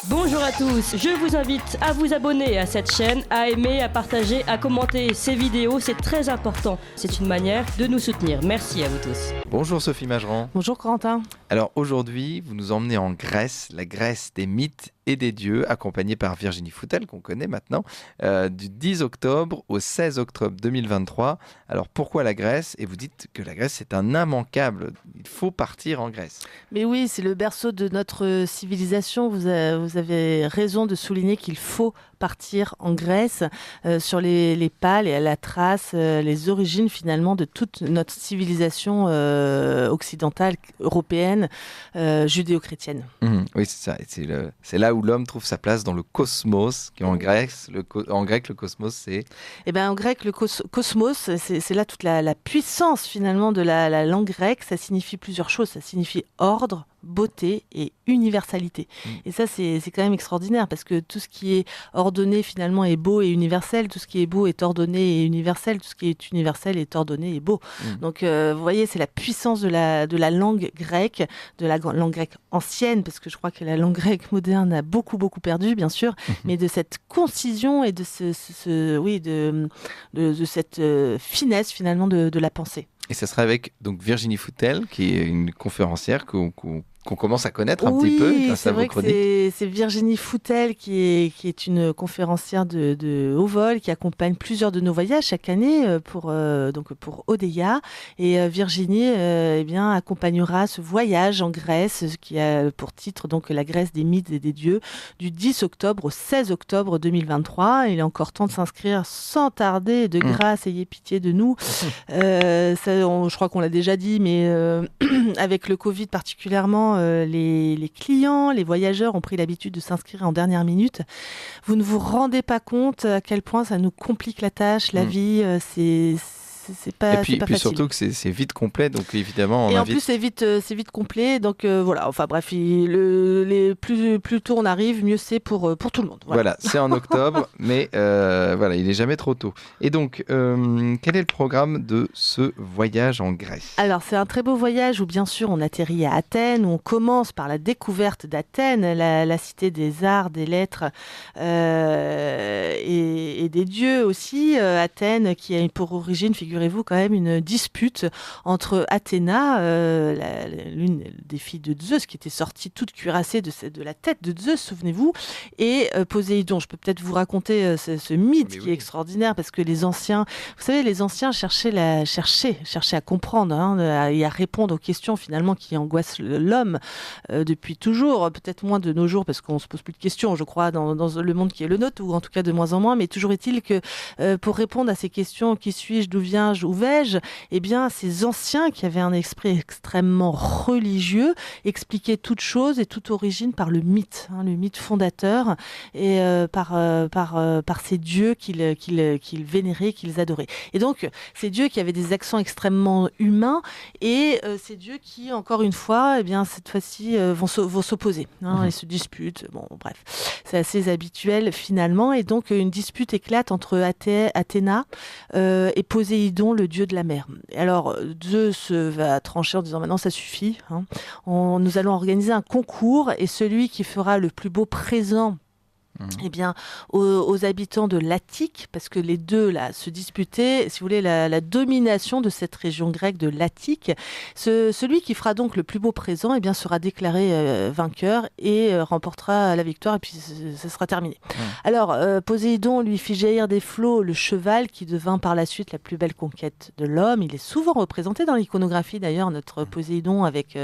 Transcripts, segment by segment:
Bonjour à tous, je vous invite à vous abonner à cette chaîne, à aimer, à partager, à commenter ces vidéos, c'est très important. C'est une manière de nous soutenir. Merci à vous tous. Bonjour Sophie Mageran. Bonjour Corentin. Alors aujourd'hui, vous nous emmenez en Grèce, la Grèce des mythes et des dieux, accompagnée par Virginie Foutel, qu'on connaît maintenant, du 10 octobre au 16 octobre 2023. Alors pourquoi la Grèce ? Et vous dites que la Grèce, c'est un immanquable. Il faut partir en Grèce. Mais oui, c'est le berceau de notre civilisation. Vous avez raison de souligner qu'il faut partir en Grèce, sur les pas, la trace, les origines finalement de toute notre civilisation occidentale, européenne, judéo-chrétienne. Oui, c'est ça. C'est là où l'homme trouve sa place dans le cosmos, qui en grec, le cosmos, c'est... Eh ben, en grec, le cosmos, c'est là toute la puissance finalement de la langue grecque. Ça signifie plusieurs choses. Ça signifie ordre, beauté et universalité. Et ça, c'est quand même extraordinaire parce que tout ce qui est ordonné finalement est beau et universel. Tout ce qui est beau est ordonné et universel. Tout ce qui est universel est ordonné et beau. Donc, vous voyez, c'est la puissance de la langue grecque, de la langue grecque ancienne, parce que je crois que la langue grecque moderne a beaucoup perdu, bien sûr, mais de cette concision et de de cette finesse finalement de la pensée. Et ça sera avec donc Virginie Foutel, qui est une conférencière qu'on commence à connaître un petit peu grâce à vos chroniques. C'est Virginie Foutel qui est une conférencière de haut vol, qui accompagne plusieurs de nos voyages chaque année pour Odeia. Et Virginie accompagnera ce voyage en Grèce, qui a pour titre donc la Grèce des mythes et des dieux, du 10 octobre au 16 octobre 2023. Il est encore temps de s'inscrire sans tarder. De grâce, ayez pitié de nous. Je crois qu'on l'a déjà dit, mais avec le Covid particulièrement, les clients, les voyageurs ont pris l'habitude de s'inscrire en dernière minute. Vous ne vous rendez pas compte à quel point ça nous complique la tâche, la vie. C'est pas facile. Et puis surtout que c'est vite complet, donc évidemment on invite... en plus c'est vite complet, donc voilà. Enfin bref, plus tôt on arrive, mieux c'est pour tout le monde. Voilà, c'est en octobre, mais il est jamais trop tôt. Et donc, quel est le programme de ce voyage en Grèce ? Alors c'est un très beau voyage où bien sûr on atterrit à Athènes, où on commence par la découverte d'Athènes, la cité des arts, des lettres et des dieux aussi. Athènes qui a pour origine, figurez-vous, quand même une dispute entre Athéna, l'une des filles de Zeus, qui était sortie toute cuirassée de la tête de Zeus, souvenez-vous, et Poséidon. Je peux peut-être vous raconter ce mythe qui est extraordinaire, parce que les anciens cherchaient à comprendre, et à répondre aux questions finalement qui angoissent l'homme depuis toujours, peut-être moins de nos jours, parce qu'on se pose plus de questions, je crois, dans le monde qui est le nôtre, ou en tout cas de moins en moins, mais toujours est-il que pour répondre à ces questions, qui suis-je, d'où viens-je, où vais-je, eh bien, ces anciens qui avaient un esprit extrêmement religieux expliquaient toute chose et toute origine par le mythe fondateur, et par ces dieux qu'ils vénéraient, qu'ils adoraient. Et donc, ces dieux qui avaient des accents extrêmement humains, et ces dieux qui, encore une fois, eh bien, cette fois-ci, vont s'opposer. Ils se disputent. Bon, bref, c'est assez habituel finalement. Et donc, une dispute éclate entre Athéna et Poséidon, le dieu de la mer. Alors, Zeus va trancher en disant maintenant ça suffit. Nous allons organiser un concours, et celui qui fera le plus beau présent aux habitants de l'Attique, parce que les deux là se disputaient, si vous voulez, la domination de cette région grecque de l'Attique. Celui qui fera donc le plus beau présent, eh bien, sera déclaré vainqueur et remportera la victoire, et puis ça sera terminé. Alors, Poséidon lui fit jaillir des flots le cheval, qui devint par la suite la plus belle conquête de l'homme. Il est souvent représenté dans l'iconographie, d'ailleurs, notre Poséidon avec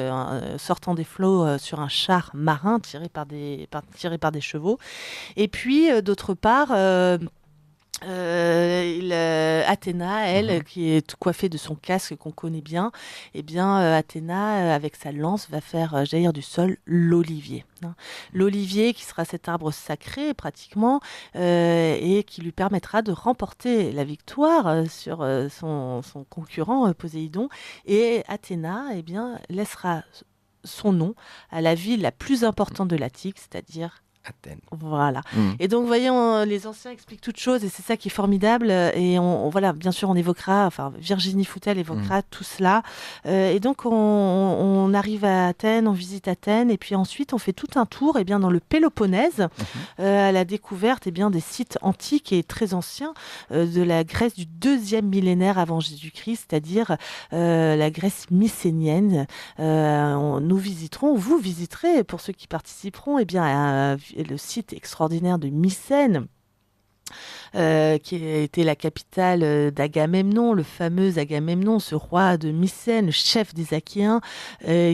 sortant des flots sur un char marin tiré par des chevaux. Et puis, d'autre part, Athéna, elle, qui est coiffée de son casque qu'on connaît bien, eh bien, Athéna, avec sa lance, va faire jaillir du sol l'olivier. L'olivier qui sera cet arbre sacré, pratiquement, et qui lui permettra de remporter la victoire sur son concurrent Poséidon. Et Athéna, eh bien, laissera son nom à la ville la plus importante de l'Attique, c'est-à-dire Athènes. Voilà. Et donc, vous voyez, les anciens expliquent toutes choses et c'est ça qui est formidable. Et voilà, bien sûr, on évoquera, enfin, Virginie Foutel évoquera tout cela. Et donc, on arrive à Athènes, on visite Athènes et puis ensuite, on fait tout un tour dans le Péloponnèse à la découverte des sites antiques et très anciens de la Grèce du 2e millénaire avant Jésus-Christ, c'est-à-dire la Grèce mycénienne. Vous visiterez, pour ceux qui participeront, le site extraordinaire de Mycène, qui était la capitale d'Agamemnon, le fameux Agamemnon, ce roi de Mycène, chef des Achéens,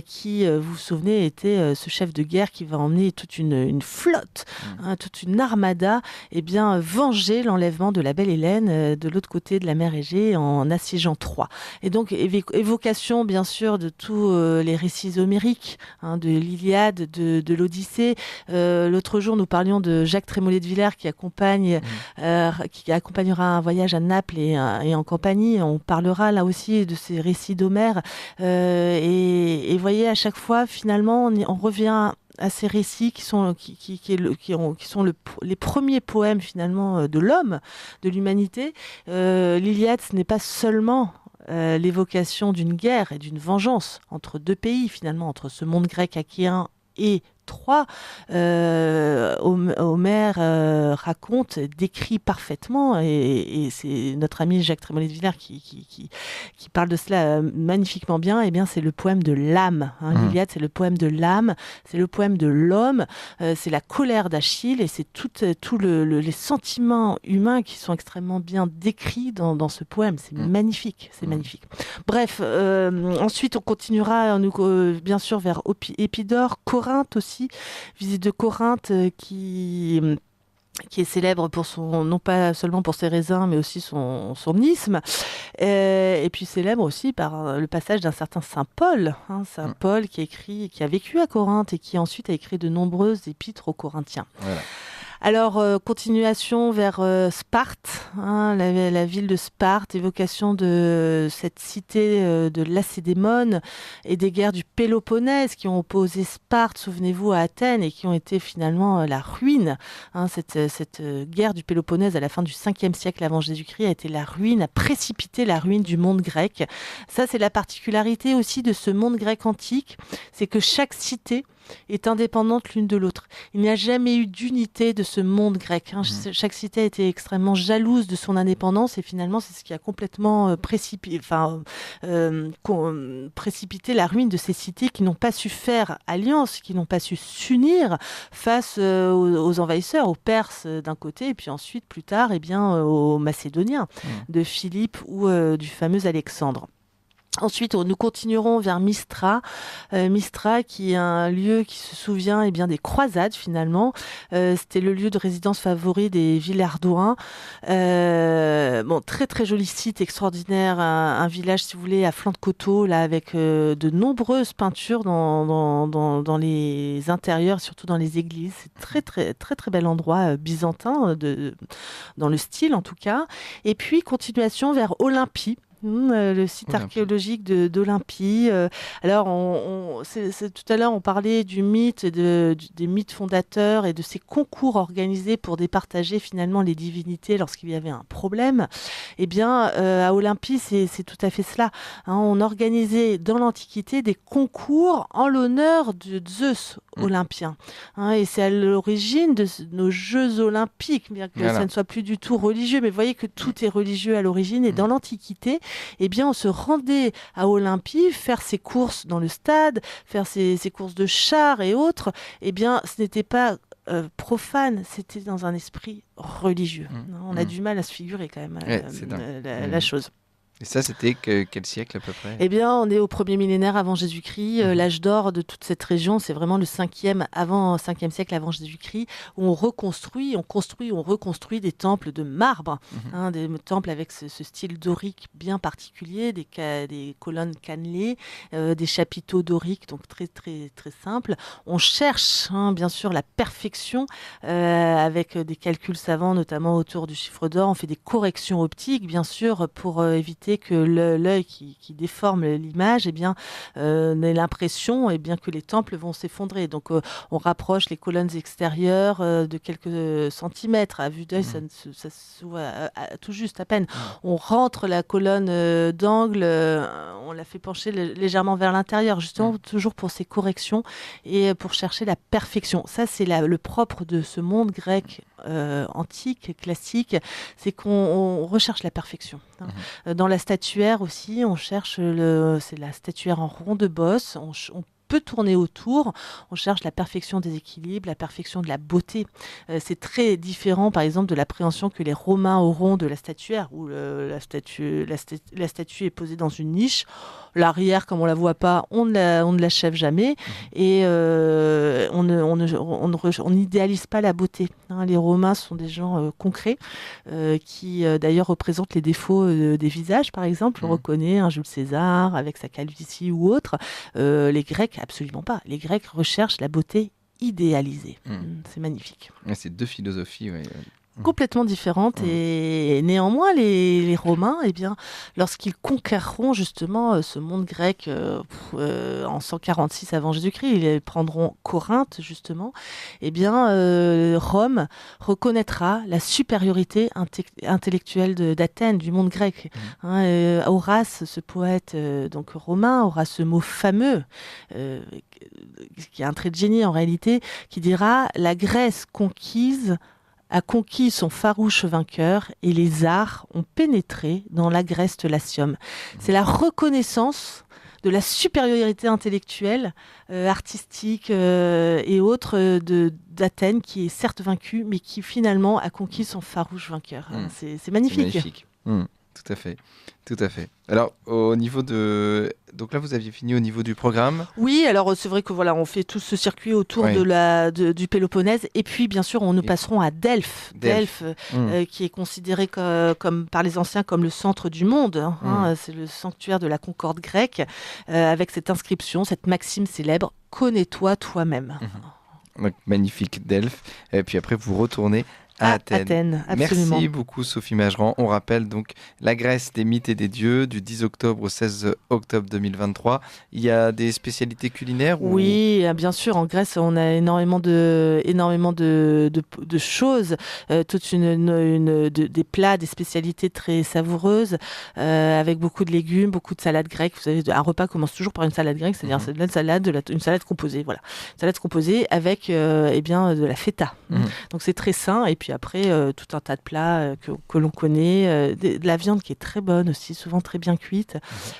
qui, vous vous souvenez, était ce chef de guerre qui va emmener toute une flotte, toute une armada, venger l'enlèvement de la belle Hélène de l'autre côté de la mer Égée en assiégeant Troie. Et donc, évocation, bien sûr, de tous les récits homériques, de l'Iliade, de l'Odyssée. L'autre jour, nous parlions de Jacques Trémollet de Villers qui qui accompagnera un voyage à Naples et en compagnie. On parlera là aussi de ces récits d'Homère. Et voyez, à chaque fois, finalement, on revient à ces récits qui sont les premiers poèmes finalement de l'homme, de l'humanité. L'Iliade, ce n'est pas seulement l'évocation d'une guerre et d'une vengeance entre deux pays, finalement, entre ce monde grec achéen et Troie. Homère raconte, décrit parfaitement, et c'est notre ami Jacques Trémollet de Villers qui parle de cela magnifiquement bien. C'est le poème de l'âme. L'Iliade, c'est le poème de l'âme, c'est le poème de l'homme, c'est la colère d'Achille, et c'est tous les sentiments humains qui sont extrêmement bien décrits dans ce poème. C'est magnifique, c'est magnifique. Bref, ensuite on continuera bien sûr vers Épidore, Corinthe aussi. Visite de Corinthe qui est célèbre pour non pas seulement pour ses raisins, mais aussi son isthme. Et puis célèbre aussi par le passage d'un certain Saint Paul. Saint Paul qui a vécu à Corinthe et qui ensuite a écrit de nombreuses épîtres aux Corinthiens. Voilà. Alors, continuation vers Sparte, la ville de Sparte, évocation de cette cité de Lacédémone et des guerres du Péloponnèse qui ont opposé Sparte, souvenez-vous, à Athènes et qui ont été finalement la ruine. Cette guerre du Péloponnèse à la fin du 5e siècle avant Jésus-Christ a été la ruine, a précipité la ruine du monde grec. Ça, c'est la particularité aussi de ce monde grec antique, c'est que chaque cité est indépendante l'une de l'autre. Il n'y a jamais eu d'unité de ce monde grec. Chaque cité a été extrêmement jalouse de son indépendance et finalement c'est ce qui a complètement précipité la ruine de ces cités qui n'ont pas su faire alliance, qui n'ont pas su s'unir face aux envahisseurs, aux Perses d'un côté et puis ensuite plus tard aux Macédoniens de Philippe ou du fameux Alexandre. Ensuite, nous continuerons vers Mystra. Mystra, qui est un lieu qui se souvient des croisades, finalement. C'était le lieu de résidence favori des Villardouins. Très très joli site, extraordinaire. Un village, si vous voulez, à flanc de coteau, là, avec de nombreuses peintures dans les intérieurs, surtout dans les églises. C'est très très très très bel endroit byzantin, dans le style en tout cas. Et puis, continuation vers Olympie. Le site archéologique d'Olympie. Alors, tout à l'heure, on parlait du mythe, des mythes fondateurs et de ces concours organisés pour départager finalement les divinités lorsqu'il y avait un problème. À Olympie, c'est tout à fait cela. On organisait dans l'Antiquité des concours en l'honneur de Zeus olympien. Et c'est à l'origine de nos Jeux olympiques, bien que ça ne soit plus du tout religieux. Mais vous voyez que tout est religieux à l'origine. Et dans l'Antiquité, on se rendait à Olympie faire ses courses dans le stade, faire ses courses de chars et autres. Ce n'était pas profane, c'était dans un esprit religieux. On a du mal à se figurer quand même la chose. Et ça, c'était quel siècle à peu près ? On est au 1er millénaire avant Jésus-Christ. L'âge d'or de toute cette région, c'est vraiment le 5e siècle avant Jésus-Christ, où on reconstruit des temples de marbre, des temples avec ce style dorique bien particulier, des colonnes cannelées, des chapiteaux doriques, donc très très très simples. On cherche bien sûr la perfection avec des calculs savants, notamment autour du chiffre d'or. On fait des corrections optiques, bien sûr, pour éviter éviter que l'œil qui déforme l'image ait l'impression que les temples vont s'effondrer. Donc on rapproche les colonnes extérieures de quelques centimètres. À vue d'œil, ça se voit tout juste à peine. On rentre la colonne d'angle, on la fait pencher légèrement vers l'intérieur, justement toujours pour ces corrections et pour chercher la perfection. Ça, c'est le propre de ce monde grec antique, classique, c'est qu'on recherche la perfection. Dans la statuaire aussi, on cherche, c'est la statuaire en rond de bosse, on peut tourner autour, on cherche la perfection des équilibres, la perfection de la beauté. C'est très différent, par exemple, de l'appréhension que les Romains auront de la statuaire, où la statue est posée dans une niche. L'arrière, comme on la voit pas, on ne l'achève jamais, et on n'idéalise pas la beauté. Les Romains sont des gens concrets, qui d'ailleurs représentent les défauts des visages, par exemple. On reconnaît un Jules César avec sa calvitie ou autre. Les Grecs, absolument pas. Les Grecs recherchent la beauté idéalisée. C'est magnifique. C'est deux philosophies, oui. Complètement différentes, et néanmoins les Romains, lorsqu'ils conquerront justement ce monde grec en 146 avant Jésus-Christ, ils prendront Corinthe justement, Rome reconnaîtra la supériorité intellectuelle d'Athènes, du monde grec. Horace, ce poète donc romain, aura ce mot fameux qui est un trait de génie en réalité, qui dira: la Grèce conquise a conquis son farouche vainqueur, et les arts ont pénétré dans l'agreste Latium. C'est la reconnaissance de la supériorité intellectuelle, artistique et autres d'Athènes, qui est certes vaincue, mais qui finalement a conquis son farouche vainqueur. C'est magnifique. C'est magnifique. Tout à fait. Alors, au niveau de... Donc là, vous aviez fini au niveau du programme. Oui, alors c'est vrai que voilà, on fait tout ce circuit autour du Péloponnèse. Et puis, bien sûr, nous passerons à Delphes. Delphes, qui est considéré comme, par les anciens comme le centre du monde. C'est le sanctuaire de la concorde grecque, avec cette inscription, cette maxime célèbre: connais-toi toi-même. Donc, magnifique, Delphes. Et puis après, vous retournez à Athènes. Absolument. Merci beaucoup Sophie Mageran. On rappelle donc la Grèce des mythes et des dieux du 10 octobre au 16 octobre 2023. Il y a des spécialités culinaires Oui, bien sûr. En Grèce, on a énormément de choses, des plats, des spécialités très savoureuses, avec beaucoup de légumes, beaucoup de salades grecques. Vous savez, un repas commence toujours par une salade grecque, c'est-à-dire une salade composée. Voilà, une salade composée avec de la feta. Donc c'est très sain. Et puis après, tout un tas de plats que l'on connaît, de la viande qui est très bonne aussi, souvent très bien cuite.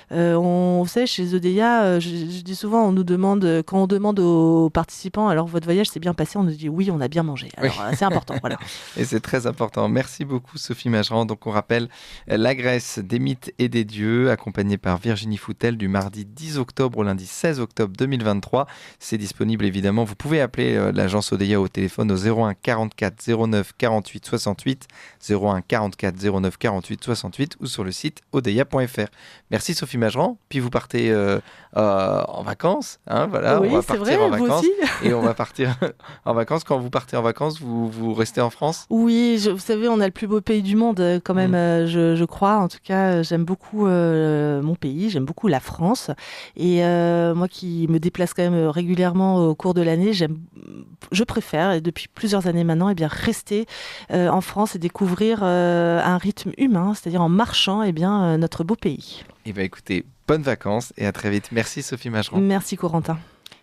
Vous savez, chez Odeia, je dis souvent, quand on demande aux participants: alors votre voyage s'est bien passé, on nous dit oui, on a bien mangé. Alors c'est important, voilà. Et c'est très important. Merci beaucoup Sophie Mageran. Donc on rappelle la Grèce des mythes et des dieux, accompagnée par Virginie Foutel, du mardi 10 octobre au lundi 16 octobre 2023. C'est disponible évidemment. Vous pouvez appeler l'agence Odeia au téléphone au 01 44 09 48 68, 01 44 09 48 68, ou sur le site odeia.fr. Merci Sophie Mageran. Puis vous partez en vacances, voilà. Oui, on va c'est partir vrai, en vous vacances aussi. Et on va partir en vacances. Quand vous partez en vacances, vous restez en France? Oui, vous savez, on a le plus beau pays du monde quand même, je crois. En tout cas, j'aime beaucoup mon pays, j'aime beaucoup la France. Et moi qui me déplace quand même régulièrement au cours de l'année, je préfère, et depuis plusieurs années maintenant, rester en France et découvrir un rythme humain, c'est-à-dire en marchant notre beau pays. Écoutez, bonnes vacances et à très vite. Merci Sophie Mageran. Merci Corentin.